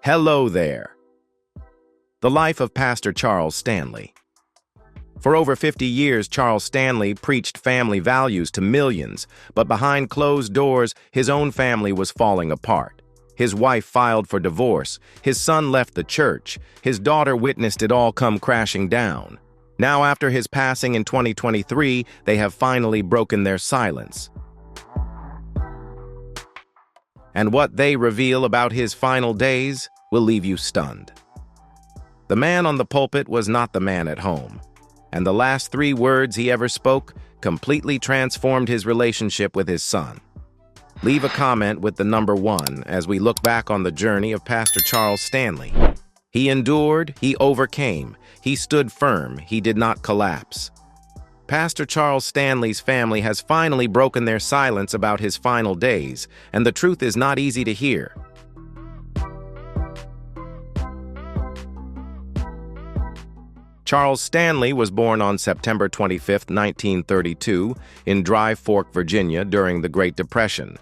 Hello there. The life of Pastor Charles Stanley. For over 50 years, Charles Stanley preached family values to millions, but behind closed doors, his own family was falling apart. His wife filed for divorce, his son left the church, his daughter witnessed it all come crashing down. Now, after his passing in 2023, they have finally broken their silence. And what they reveal about his final days will leave you stunned. The man on the pulpit was not the man at home, and the last 3 words he ever spoke completely transformed his relationship with his son. Leave a comment with the number 1 as we look back on the journey of Pastor Charles Stanley. He endured, he overcame, he stood firm, he did not collapse. Pastor Charles Stanley's family has finally broken their silence about his final days, and the truth is not easy to hear. Charles Stanley was born on September 25, 1932, in Dry Fork, Virginia, during the Great Depression.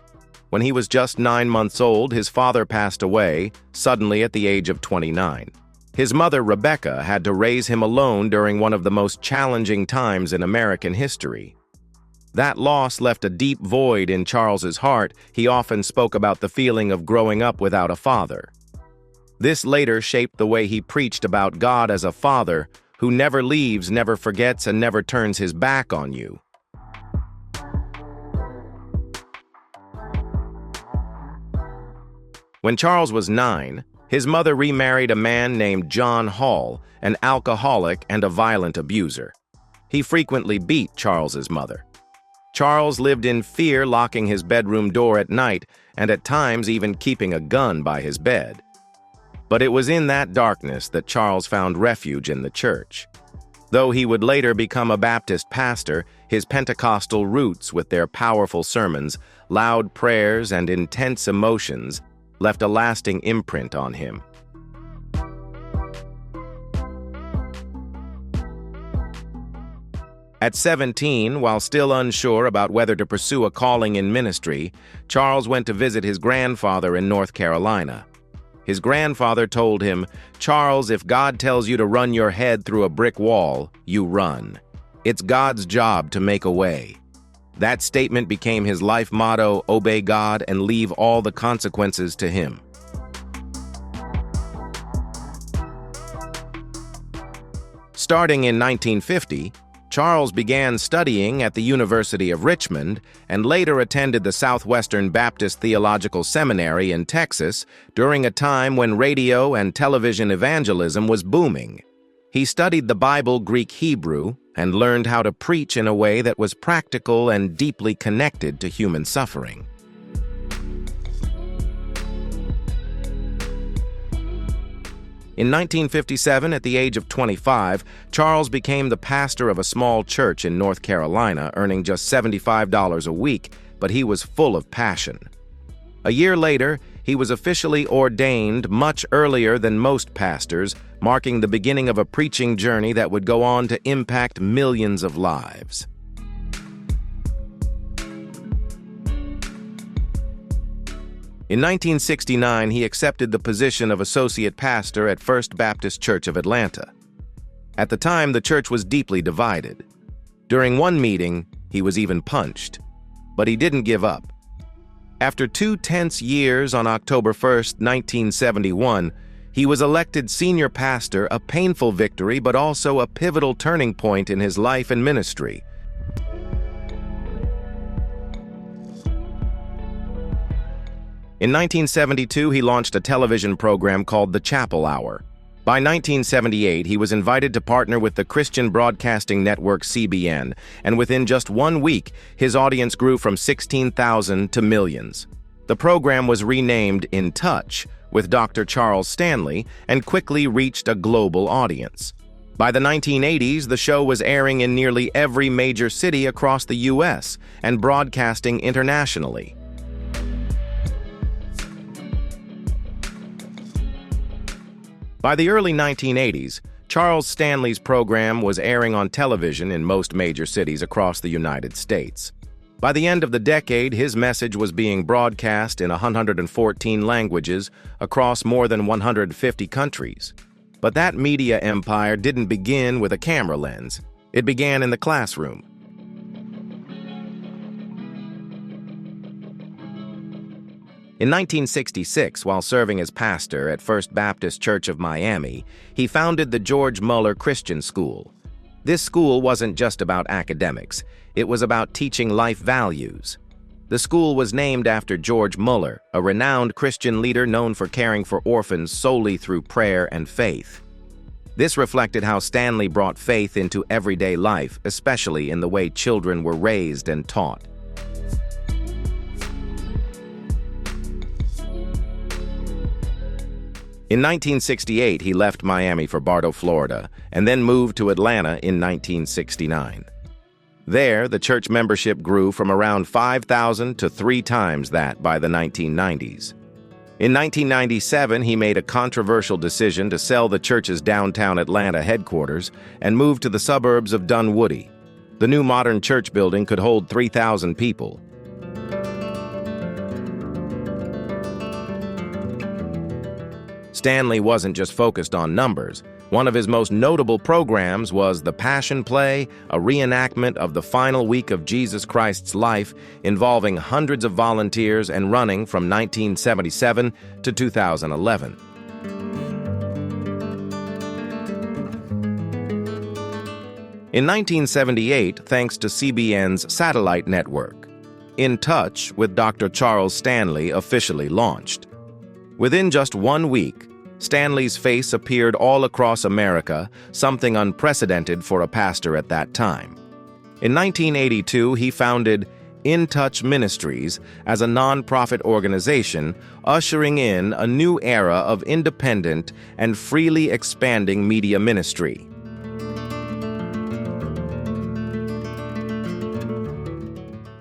When he was just 9 months old, his father passed away, suddenly at the age of 29. His mother, Rebecca, had to raise him alone during one of the most challenging times in American history. That loss left a deep void in Charles's heart. He often spoke about the feeling of growing up without a father. This later shaped the way he preached about God as a father who never leaves, never forgets, and never turns his back on you. When Charles was 9, his mother remarried a man named John Hall, an alcoholic and a violent abuser. He frequently beat Charles's mother. Charles lived in fear, locking his bedroom door at night and at times even keeping a gun by his bed. But it was in that darkness that Charles found refuge in the church. Though he would later become a Baptist pastor, his Pentecostal roots, with their powerful sermons, loud prayers, and intense emotions, left a lasting imprint on him. At 17, while still unsure about whether to pursue a calling in ministry, Charles went to visit his grandfather in North Carolina. His grandfather told him, "Charles, if God tells you to run your head through a brick wall, you run. It's God's job to make a way." That statement became his life motto: obey God and leave all the consequences to Him. Starting in 1950, Charles began studying at the University of Richmond and later attended the Southwestern Baptist Theological Seminary in Texas during a time when radio and television evangelism was booming. He studied the Bible, Greek, Hebrew, and learned how to preach in a way that was practical and deeply connected to human suffering. In 1957, at the age of 25, Charles became the pastor of a small church in North Carolina, earning just $75 a week, but he was full of passion. A year later, he was officially ordained much earlier than most pastors, marking the beginning of a preaching journey that would go on to impact millions of lives. In 1969, he accepted the position of associate pastor at First Baptist Church of Atlanta. At the time, the church was deeply divided. During one meeting, he was even punched, but he didn't give up. After 2 tense years, on October 1, 1971, he was elected senior pastor, a painful victory, but also a pivotal turning point in his life and ministry. In 1972, he launched a television program called The Chapel Hour. By 1978, he was invited to partner with the Christian Broadcasting Network CBN, and within just 1 week, his audience grew from 16,000 to millions. The program was renamed InTouch with Dr. Charles Stanley and quickly reached a global audience. By the 1980s, the show was airing in nearly every major city across the U.S. and broadcasting internationally. By the early 1980s, Charles Stanley's program was airing on television in most major cities across the United States. By the end of the decade, his message was being broadcast in 114 languages across more than 150 countries. But that media empire didn't begin with a camera lens. It began in the classroom. In 1966, while serving as pastor at First Baptist Church of Miami, he founded the George Muller Christian School. This school wasn't just about academics. It was about teaching life values. The school was named after George Muller, a renowned Christian leader known for caring for orphans solely through prayer and faith. This reflected how Stanley brought faith into everyday life, especially in the way children were raised and taught. In 1968, he left Miami for Bartow, Florida, and then moved to Atlanta in 1969. There, the church membership grew from around 5,000 to 3 times that by the 1990s. In 1997, he made a controversial decision to sell the church's downtown Atlanta headquarters and move to the suburbs of Dunwoody. The new modern church building could hold 3,000 people. Stanley wasn't just focused on numbers. One of his most notable programs was The Passion Play, a reenactment of the final week of Jesus Christ's life involving hundreds of volunteers and running from 1977 to 2011. In 1978, thanks to CBN's satellite network, InTouch with Dr. Charles Stanley officially launched. Within just 1 week, Stanley's face appeared all across America, something unprecedented for a pastor at that time. In 1982, he founded InTouch Ministries as a non-profit organization, ushering in a new era of independent and freely expanding media ministry.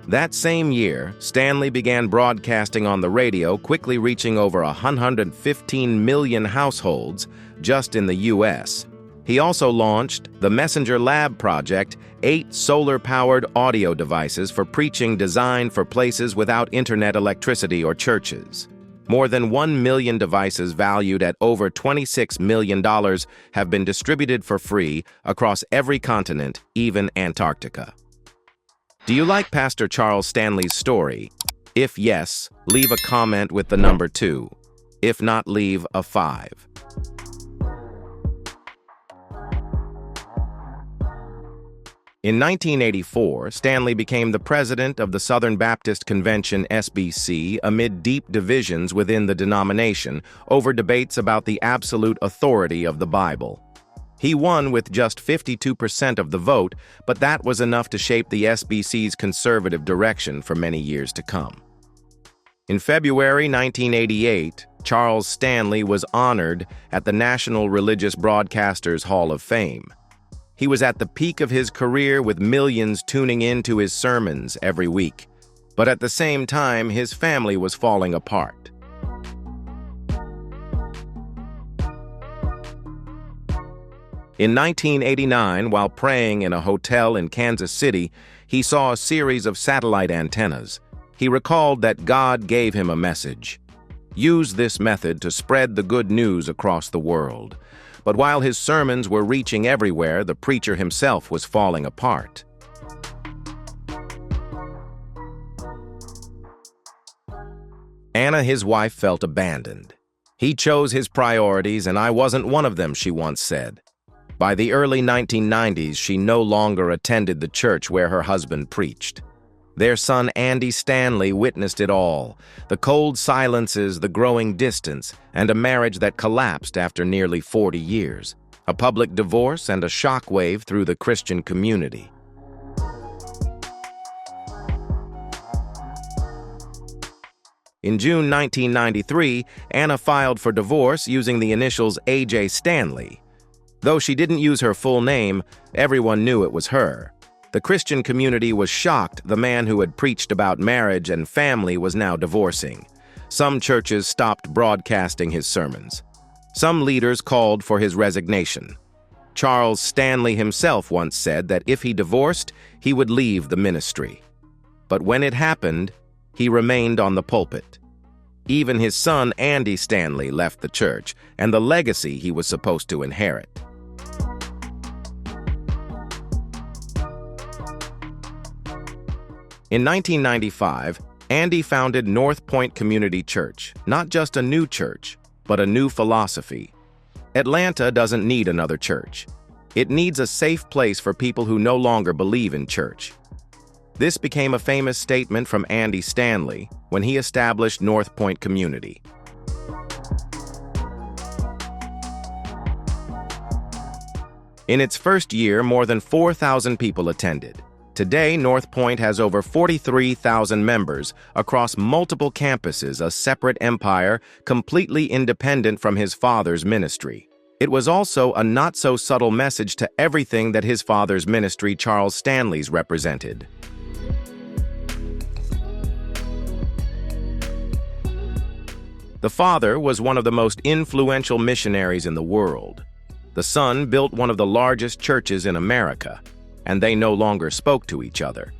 That same year, Stanley began broadcasting on the radio, quickly reaching over 115 million households just in the U.S. He also launched the Messenger Lab Project, 8 solar-powered audio devices for preaching designed for places without internet electricity or churches. More than 1 million devices valued at over $26 million have been distributed for free across every continent, even Antarctica. Do you like Pastor Charles Stanley's story? If yes, leave a comment with the number 2. If not, leave a 5. In 1984, Stanley became the president of the Southern Baptist Convention (SBC) amid deep divisions within the denomination over debates about the absolute authority of the Bible. He won with just 52% of the vote, but that was enough to shape the SBC's conservative direction for many years to come. In February 1988, Charles Stanley was honored at the National Religious Broadcasters Hall of Fame. He was at the peak of his career with millions tuning in to his sermons every week. But at the same time, his family was falling apart. In 1989, while praying in a hotel in Kansas City, he saw a series of satellite antennas. He recalled that God gave him a message. Use this method to spread the good news across the world. But while his sermons were reaching everywhere, the preacher himself was falling apart. Anna, his wife, felt abandoned. He chose his priorities, and I wasn't one of them, she once said. By the early 1990s, she no longer attended the church where her husband preached. Their son Andy Stanley witnessed it all, the cold silences, the growing distance, and a marriage that collapsed after nearly 40 years, a public divorce and a shockwave through the Christian community. In June 1993, Anna filed for divorce using the initials A.J. Stanley. Though she didn't use her full name, everyone knew it was her. The Christian community was shocked the man who had preached about marriage and family was now divorcing. Some churches stopped broadcasting his sermons. Some leaders called for his resignation. Charles Stanley himself once said that if he divorced, he would leave the ministry. But when it happened, he remained on the pulpit. Even his son, Andy Stanley, left the church and the legacy he was supposed to inherit. In 1995, Andy founded North Point Community Church, not just a new church, but a new philosophy. Atlanta doesn't need another church. It needs a safe place for people who no longer believe in church. This became a famous statement from Andy Stanley when he established North Point Community. In its first year, more than 4,000 people attended. Today, North Point has over 43,000 members across multiple campuses, a separate empire completely independent from his father's ministry. It was also a not-so-subtle message to everything that his father's ministry, Charles Stanley's, represented. The father was one of the most influential missionaries in the world. The son built one of the largest churches in America, and they no longer spoke to each other.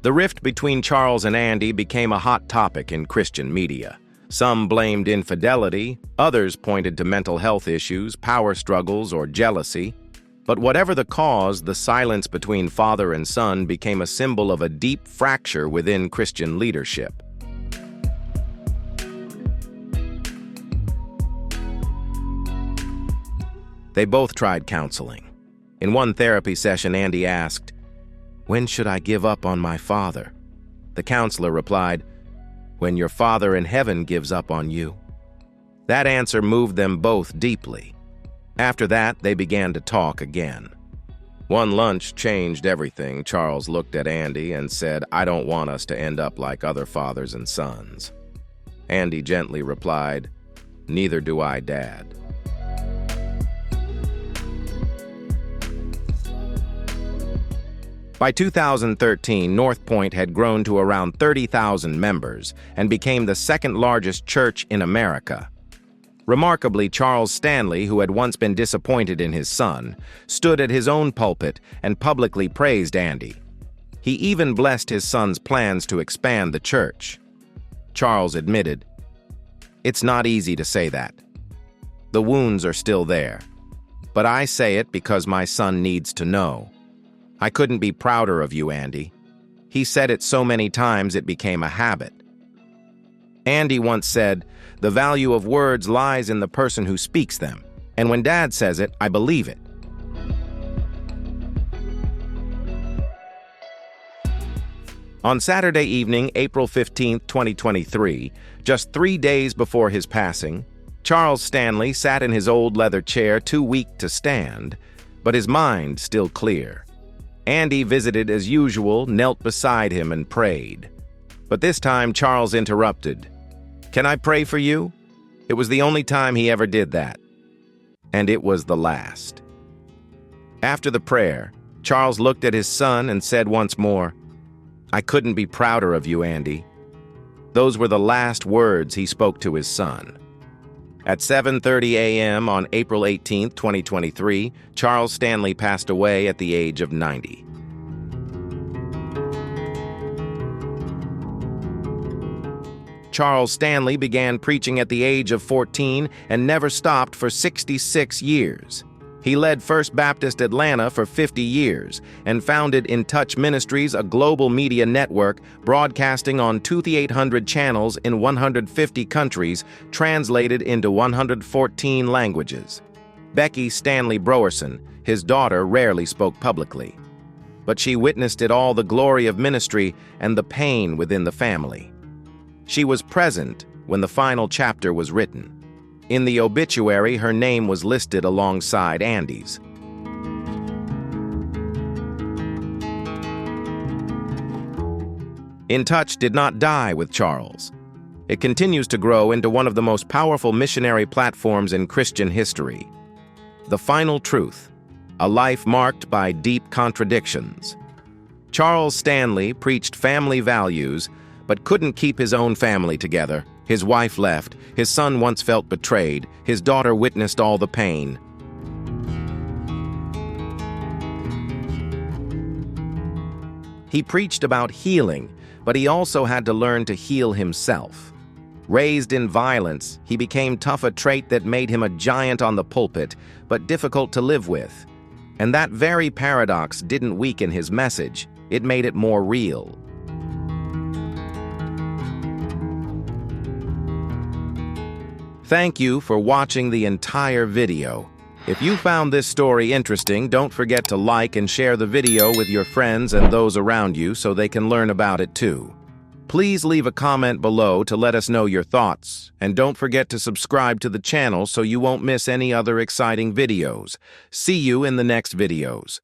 The rift between Charles and Andy became a hot topic in Christian media. Some blamed infidelity, others pointed to mental health issues, power struggles, or jealousy. But whatever the cause, the silence between father and son became a symbol of a deep fracture within Christian leadership. They both tried counseling. In one therapy session, Andy asked, "When should I give up on my father?" The counselor replied, "When your Father in heaven gives up on you." That answer moved them both deeply. After that, they began to talk again. One lunch changed everything. Charles looked at Andy and said, "I don't want us to end up like other fathers and sons." Andy gently replied, "Neither do I, Dad." By 2013, North Point had grown to around 30,000 members and became the second largest church in America. Remarkably, Charles Stanley, who had once been disappointed in his son, stood at his own pulpit and publicly praised Andy. He even blessed his son's plans to expand the church. Charles admitted, "It's not easy to say that. The wounds are still there. But I say it because my son needs to know. I couldn't be prouder of you, Andy." He said it so many times it became a habit. Andy once said, "The value of words lies in the person who speaks them, and when Dad says it, I believe it." On Saturday evening, April 15, 2023, just 3 days before his passing, Charles Stanley sat in his old leather chair, too weak to stand, but his mind still clear. Andy visited as usual, knelt beside him and prayed. But this time, Charles interrupted. "Can I pray for you?" It was the only time he ever did that. And it was the last. After the prayer, Charles looked at his son and said once more, "I couldn't be prouder of you, Andy." Those were the last words he spoke to his son. At 7:30 a.m. on April 18, 2023, Charles Stanley passed away at the age of 90. Charles Stanley began preaching at the age of 14 and never stopped for 66 years. He led First Baptist Atlanta for 50 years and founded InTouch Ministries, a global media network broadcasting on 2,800 channels in 150 countries, translated into 114 languages. Becky Stanley Browerson, his daughter, rarely spoke publicly, but she witnessed it all, the glory of ministry and the pain within the family. She was present when the final chapter was written. In the obituary, her name was listed alongside Andy's. InTouch did not die with Charles. It continues to grow into one of the most powerful missionary platforms in Christian history. The final truth, a life marked by deep contradictions. Charles Stanley preached family values, but couldn't keep his own family together. His wife left, his son once felt betrayed, his daughter witnessed all the pain. He preached about healing, but he also had to learn to heal himself. Raised in violence, he became tough, a trait that made him a giant on the pulpit, but difficult to live with. And that very paradox didn't weaken his message, it made it more real. Thank you for watching the entire video. If you found this story interesting, don't forget to like and share the video with your friends and those around you so they can learn about it too. Please leave a comment below to let us know your thoughts, and don't forget to subscribe to the channel so you won't miss any other exciting videos. See you in the next videos.